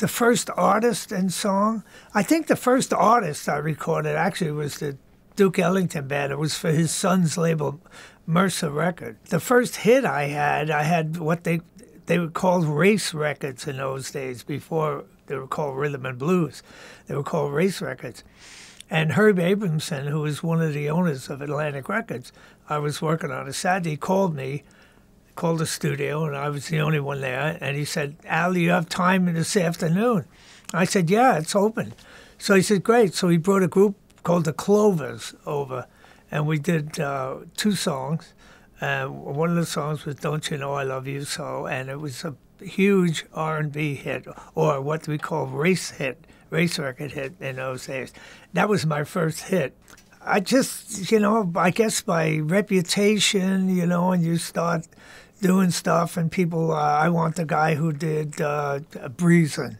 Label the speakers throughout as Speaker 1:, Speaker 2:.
Speaker 1: The first artist and song, I think the first artist I recorded actually was the Duke Ellington Band. It was for his son's label, Mercer Record. The first hit I had what they were called race records in those days. Before they were called rhythm and blues, they were called race records. And Herb Abramson, who was one of the owners of Atlantic Records, I was working on a Saturday, called the studio, and I was the only one there. And he said, "Al, do you have time this afternoon?" I said, "Yeah, it's open." So he said, "Great." So he brought a group called the Clovers over, and we did 2 songs. One of the songs was "Don't You Know I Love You So," and it was a huge R&B hit, or what we call race record hit in those days. That was my first hit. I just, I guess by reputation, and you start doing stuff, and people, I want the guy who did Breezin'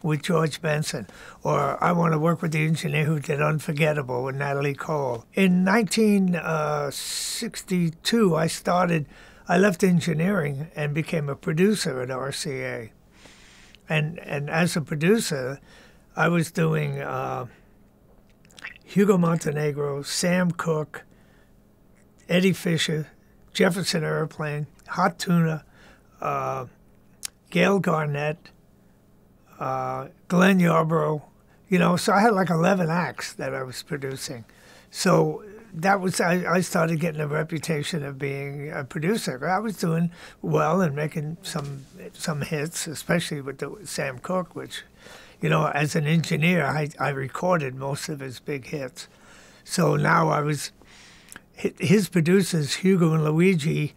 Speaker 1: with George Benson, or I want to work with the engineer who did Unforgettable with Natalie Cole. In 1962, I left engineering and became a producer at RCA. And as a producer, I was doing Hugo Montenegro, Sam Cooke, Eddie Fisher, Jefferson Airplane, Hot Tuna, Gail Garnett, Glenn Yarborough, so I had like 11 acts that I was producing. So that was, I started getting a reputation of being a producer. I was doing well and making some hits, especially with Sam Cooke, which, as an engineer, I recorded most of his big hits. So now his producers, Hugo and Luigi,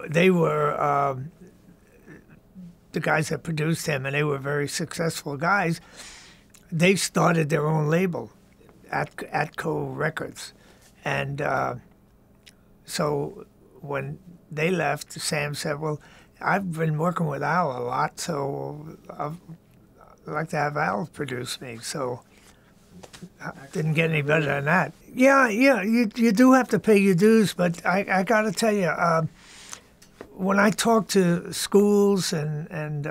Speaker 1: they were the guys that produced him, and they were very successful guys. They started their own label, Atco Records. And so when they left, Sam said, "Well, I've been working with Al a lot, so I'd like to have Al produce me." So I didn't get any better than that. Yeah, you do have to pay your dues, but I got to tell you, when I talk to schools and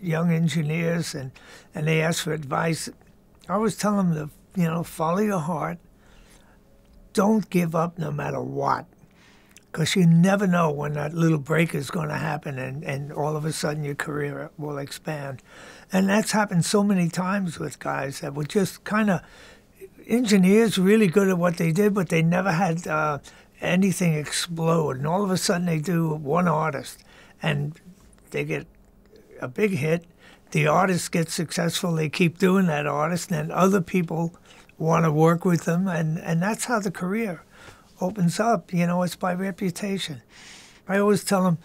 Speaker 1: young engineers and they ask for advice, I always tell them to, follow your heart. Don't give up no matter what, because you never know when that little break is going to happen and all of a sudden your career will expand. And that's happened so many times with guys that were just kind of engineers, really good at what they did, but they never had anything explode. And all of a sudden they do one artist and they get a big hit. The artist gets successful. They keep doing that artist, and other people want to work with them. And that's how the career opens up. It's by reputation. I always tell them,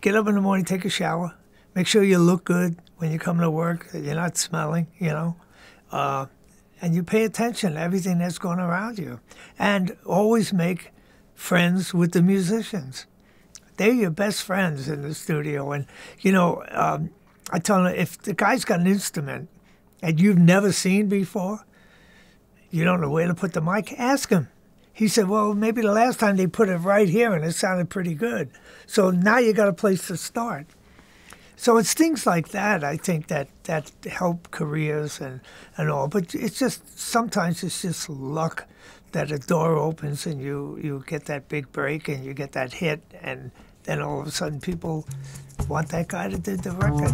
Speaker 1: get up in the morning, take a shower, make sure you look good when you come to work, that you're not smelling, and you pay attention to everything that's going around you. And always make friends with the musicians. They're your best friends in the studio. And, I tell them, if the guy's got an instrument and you've never seen before, you don't know where to put the mic, ask him. He said, "Well, maybe the last time they put it right here and it sounded pretty good. So now you got a place to start." So it's things like that, I think, that help careers and all. But it's just, sometimes it's just luck that a door opens and you get that big break and you get that hit, and then all of a sudden people want that guy that did the record.